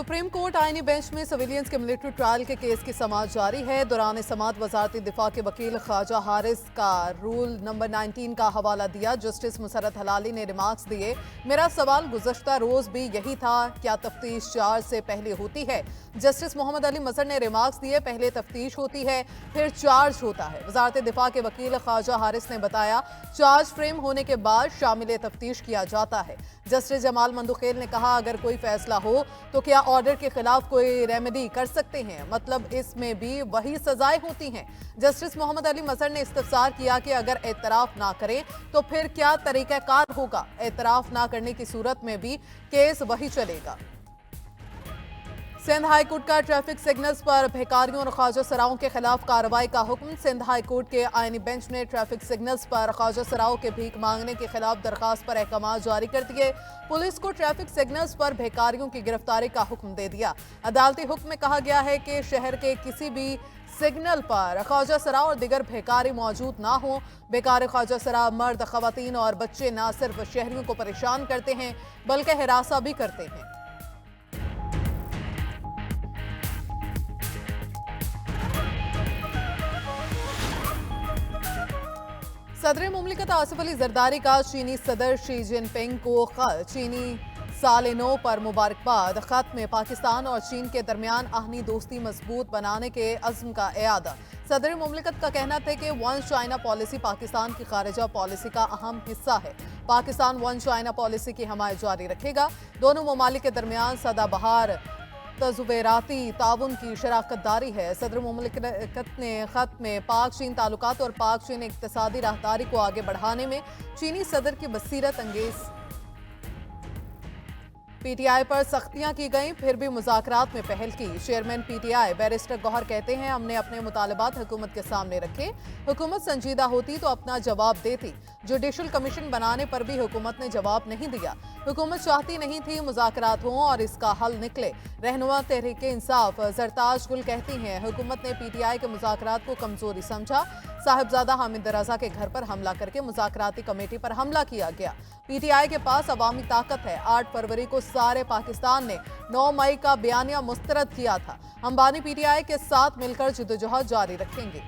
Supreme court आईनी bench में civilians के मिलिट्री ट्रायल के केस की समाअत जारी है। दौरान समाअत वजारती दिफा के वकील ख्वाजा हारिस का रूल नंबर 19 का हवाला दिया। जस्टिस मुसरत हलाली ने रिमार्क्स दिए। मेरा सवाल गुज़श्ता रोज भी यही था, क्या तफ्तीश चार्ज से पहले होती है? जस्टिस मोहम्मद अली मजहर ने रिमार्क्स दिए, पहले तफ्तीश होती है फिर चार्ज होता है। वजारती दिफा के वकील ख्वाजा हारिस ने बताया, चार्ज फ्रेम होने के बाद शामिल तफ्तीश किया जाता है। जस्टिस जमाल मंदुखेल ने कहा, अगर कोई फैसला हो तो क्या ऑर्डर के खिलाफ कोई रेमेडी कर सकते हैं? मतलब इसमें भी वही सजाएं होती हैं। जस्टिस मोहम्मद अली मजहर ने इस्तफसार किया कि अगर एतराफ ना करें तो फिर क्या तरीकाकार होगा? एतराफ ना करने की सूरत में भी केस वही चलेगा। सिंध हाई कोर्ट का ट्रैफिक सिग्नल्स पर भिखारियों और ख्वाजा सराओं के खिलाफ कार्रवाई का हुक्म। सिंध हाई कोर्ट के आईनी बेंच ने ट्रैफिक सिग्नल्स पर ख्वाजा सराओं के भीख मांगने के खिलाफ दरखास्त पर अहकाम जारी कर दिए। पुलिस को ट्रैफिक सिग्नल्स पर भिखारियों की गिरफ्तारी का हुक्म दे दिया। अदालती हुक्म में कहा गया है कि शहर के किसी भी सिग्नल पर ख्वाजा सरा और दिगर भिखारी मौजूद ना हो। बेकार ख्वाजा सरा मर्द, खवातीन और बच्चे न सिर्फ शहरियों को परेशान करते हैं बल्कि हिरासा भी करते हैं। सदर मुमलिकत आसिफ अली जरदारी का चीनी सदर शी जिनपिंग को खत। चीनी साल नौ पर मुबारकबाद। खत में पाकिस्तान और चीन के दरमियान आहनी दोस्ती मजबूत बनाने के अज़्म का एआदा। सदर मुमलिकत का कहना था कि वन चाइना पॉलिसी पाकिस्तान की खारिजा पॉलिसी का अहम हिस्सा है। पाकिस्तान वन चाइना पॉलिसी की हमायत जारी रखेगा। दोनों ममालिक के दरमियान सदाबहार तजुवेराती ताउन की शराकतदारी है। सदर मुमलिकत ने खत में पाक चीन ताल्लुकात और पाक चीन इक्तिसादी राहदारी को आगे बढ़ाने में चीनी सदर की बसीरत अंगेज पीटीआई पर सख्तियां की गई, फिर भी मुज़ाकरात में पहल की। चेयरमैन पीटीआई बैरिस्टर गौहर कहते हैं, हमने अपने मुतालबात हुकूमत के सामने रखे, हुकूमत संजीदा होती तो अपना जवाब देती। जुडिशल कमीशन बनाने पर भी हुकूमत ने जवाब नहीं दिया। हुकूमत चाहती नहीं थी मुज़ाकरात हों और इसका हल निकले। रहनुमा तहरीक इंसाफ जरताज गुल कहती हैं, हुकूमत ने पीटीआई के मुज़ाकरात को कमजोरी समझा। साहिबजादा हामिद रजा के घर पर हमला करके मुज़ाकराती कमेटी पर हमला किया गया। पीटीआई के पास अवामी ताकत है। 8 फरवरी को सारे पाकिस्तान ने 9 मई का बयानिया मुस्तरद किया था। हम बानी पीटीआई के साथ मिलकर जद्दोजहद जारी रखेंगे।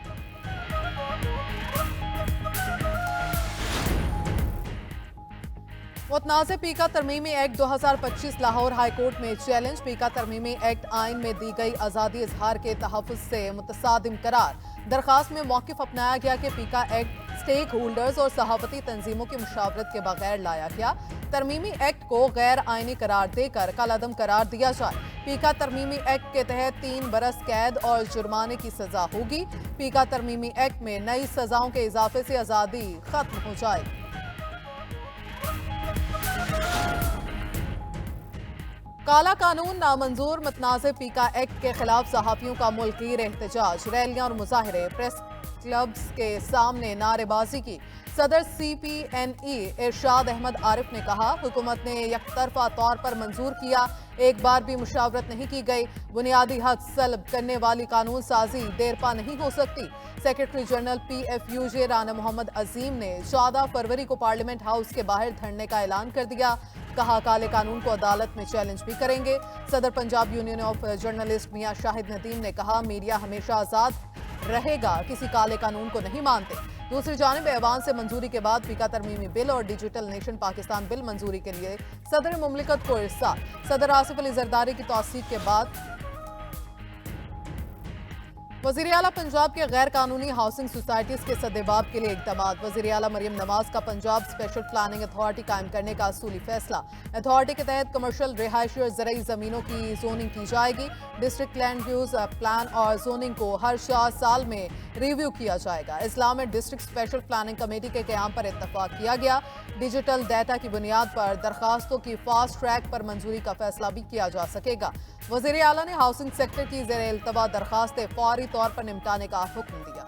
मुतनाज़ पीका तरमीमी एक्ट 2025 लाहौर हाई कोर्ट में चैलेंज। पीका तरमीमी एक्ट आइन में दी गई आज़ादी इजहार के तहफ़्फ़ुज़ से मुतसादिम करार। दरखास्त में मौक़िफ़ अपनाया गया कि पीका एक्ट स्टेक होल्डर्स और सहाफ़ती तंजीमों की मुशावरत के बगैर लाया गया। तरमीमी एक्ट को गैर आइनी करार देकर कलअदम करार दिया जाए। पीका तरमीमी एक्ट के तहत 3 बरस कैद और जुर्माने की सजा होगी। पीका तरमीमी एक्ट में नई सजाओं के इजाफे से आज़ादी खत्म हो जाएगी। काला कानून नामंजूर। मुतनाज़ पीका एक्ट के खिलाफ सहाफ़ियों का मुल्कीर एहतजाज। रैलियां और मुजाहरे। प्रेस क्लब्स के सामने नारेबाजी की। सदर CPNE इरशाद अहमद आरिफ ने कहा, हुकूमत ने यकतरफा तौर पर मंजूर किया, एक बार भी मुशावरत नहीं की गई। बुनियादी हक सल्ब करने वाली कानून साजी देरपा नहीं हो सकती। Secretary general PFUJ Rana Mohammad Azeem ने 14 फरवरी को पार्लियामेंट हाउस के बाहर धरने का ऐलान कर दिया। कहा, काले कानून को अदालत में चैलेंज भी करेंगे। सदर पंजाब यूनियन ऑफ जर्नलिस्ट मियां शाहिद नदीम ने कहा, मीडिया हमेशा आज़ाद रहेगा, किसी काले कानून को नहीं मानते। दूसरी जानिब ऐवान से मंजूरी के बाद पीका तरमीमी बिल और डिजिटल नेशन पाकिस्तान बिल मंजूरी के लिए सदर मुमलिकत को इरसाल। सदर आसिफ अली जरदारी की तौसीक के बाद वज़ीर आला पंजाब के गैर कानूनी हाउसिंग सोसाइटीज़ के सद्देबाब के लिए इक़दामात। वज़ीर आला मरियम नवाज का पंजाब स्पेशल प्लानिंग अथॉरिटी कायम करने का असूली फैसला। अथॉरिटी के तहत कमर्शियल, रिहायशी और ज़रई ज़मीनों की जोनिंग की जाएगी। डिस्ट्रिक्ट लैंड यूज़ प्लान और जोनिंग को हर 4 साल में रिव्यू किया जाएगा। इस्लाम में डिस्ट्रिक्ट स्पेशल प्लानिंग कमेटी के क़याम पर इत्तफाक किया गया। डिजिटल डाटा की बुनियाद पर दरखास्तों की फास्ट ट्रैक पर मंजूरी का फैसला भी किया जा सकेगा। वज़ीर आला ने हाउसिंग सेक्टर की ज़ेर इल्तवा दरखास्तें फौरी तौर पर निपटाने का हुक्म दिया।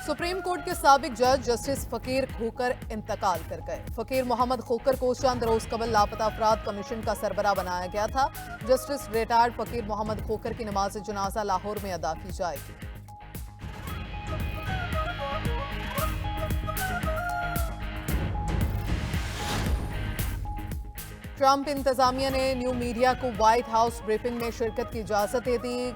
सुप्रीम कोर्ट के साबिक जज जस्टिस फकीर खोकर इंतकाल कर गए। फकीर मोहम्मद खोकर को चंद रोज कबल लापता अफराद कमीशन का सरबराह बनाया गया था। जस्टिस रिटायर्ड फकीर मोहम्मद खोकर की नमाज जनाजा लाहौर में अदा की जाएगी। ट्रंप इंतजामिया ने न्यू मीडिया को व्हाइट हाउस ब्रीफिंग में शिरकत की इजाजत दे दी।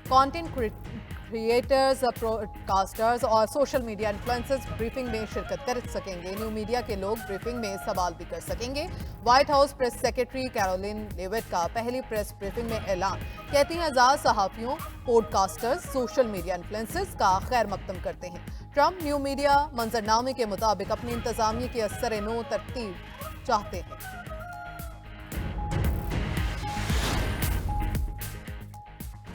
कंटेंट क्रिएटर्स, ब्रॉडकास्टर्स और सोशल मीडिया इन्फ्लुएंसर्स ब्रीफिंग में शिरकत कर सकेंगे। न्यू मीडिया के लोग ब्रीफिंग में सवाल भी कर सकेंगे। White house press secretary Karoline Leavitt का पहली प्रेस ब्रीफिंग में ऐलान। कहती हैं आजाद सहाफियों, पॉडकास्टर्स, सोशल मीडिया इन्फ्लुएंसर्स का खैर मकदम करते हैं। ट्रंप न्यू मीडिया मंजरनामे के मुताबिक अपनी इंतजामिया की असर नो तरतीब चाहते हैं।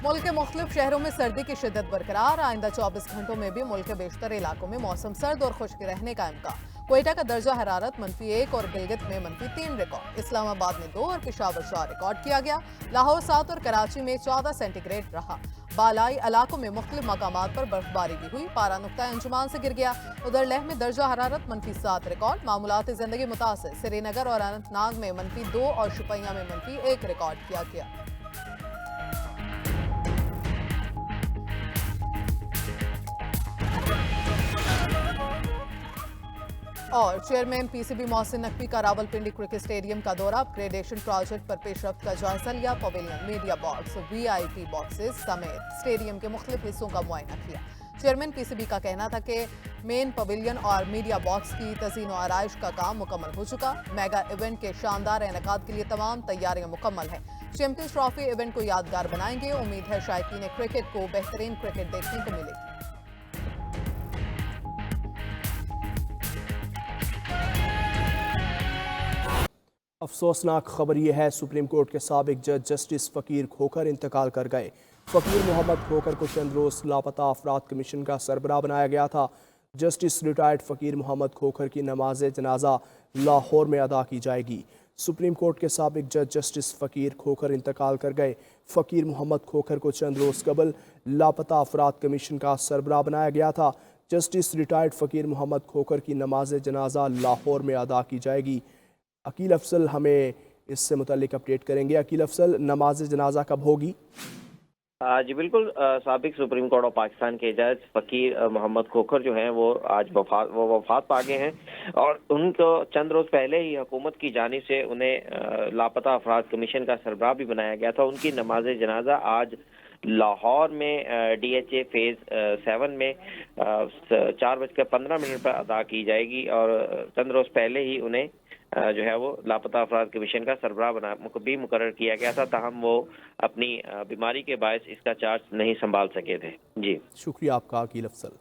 मुल्क के मुख्तलिफ शहरों में सर्दी की शिद्दत बरकरार। आइंदा 24 घंटों में भी मुल्क के बेशतर इलाकों में मौसम सर्द और खुश्क रहने का इम्कान। क्वेटा का दर्जा हरारत -1 और गिलगित में -3 रिकॉर्ड। इस्लामाबाद में 2 और पेशावर 4 रिकॉर्ड किया गया। लाहौर 7 और कराची में 14 सेंटीग्रेड रहा। बालाई इलाकों में मुख्तलिफ मकामात पर बर्फबारी भी हुई। पारा नुक्ता अंजुमान से गिर गया। उधर लेह में दर्जा हरारत -7 रिकॉर्ड। मामूलात जिंदगी मुतासर। श्रीनगर और अनंतनाग में -2 और शुपिया में -1 रिकॉर्ड किया गया। और चेयरमैन पीसीबी मोहसिन नकवी का रावलपिंडी क्रिकेट स्टेडियम का दौरा। अपग्रेडेशन प्रोजेक्ट पर पेशरफ्त का जायजा लिया। Pavilion, media box, VIP boxes समेत स्टेडियम के मुख्तलिफ हिस्सों का मुआयना किया। चेयरमैन पीसीबी का कहना था कि मेन पवेलियन और मीडिया बॉक्स की तज़ीन और आराइश का काम मुकम्मल हो चुका। मेगा इवेंट के शानदार इनेकाद के लिए तमाम तैयारियां मुकम्मल हैं। चैंपियंस ट्रॉफी इवेंट को यादगार बनाएंगे। उम्मीद है शायकीन क्रिकेट को बेहतरीन क्रिकेट देखने को मिलेगी। अफसोसनाक खबर यह है, सुप्रीम कोर्ट के साबिक जज जस्टिस फ़कीर खोखर इंतकाल कर गए। फ़कीर मोहम्मद खोखर को चंद रोज़ लापता अफराद कमीशन का सरबराह बनाया गया था। जस्टिस रिटायर्ड फ़कीर मोहम्मद खोखर की नमाज जनाजा लाहौर में अदा की जाएगी। सुप्रीम कोर्ट के साबिक जज जस्टिस फ़कीर खोखर इंतकाल कर गए। फ़कीर मोहम्मद खोखर को चंद रोज़ कबल लापता अफराद कमीशन का सरबराह बनाया गया था। जस्टिस रिटायर्ड फ़कीर मोहम्मद खोखर की नमाज जनाजा लाहौर में अदा की जाएगी। अकील अफसल हमें इससे मुतालिक अपडेट करेंगे। अकील अफसल, नमाज जनाजा कब होगी? जी बिल्कुल। साबिक सुप्रीम कोर्ट ऑफ पाकिस्तान के जज फ़कीर मोहम्मद खोखर जो हैं वो आज वफात पा गए हैं और उनको चंद रोज़ पहले ही हुकूमत की जानिब से उन्हें लापता अफराद कमीशन का सरबराह भी बनाया गया था। उनकी नमाज जनाजा आज लाहौर में DHA फेज़ 7 में 4:15 पर अदा की जाएगी और चंद रोज़ पहले ही उन्हें जो है वो लापता अफराद कमीशन का सरबराह भी मुकर्रर किया गया था, ताहम वो अपनी बीमारी के बायस इसका चार्ज नहीं संभाल सके थे। जी शुक्रिया आपका अकील अफसल।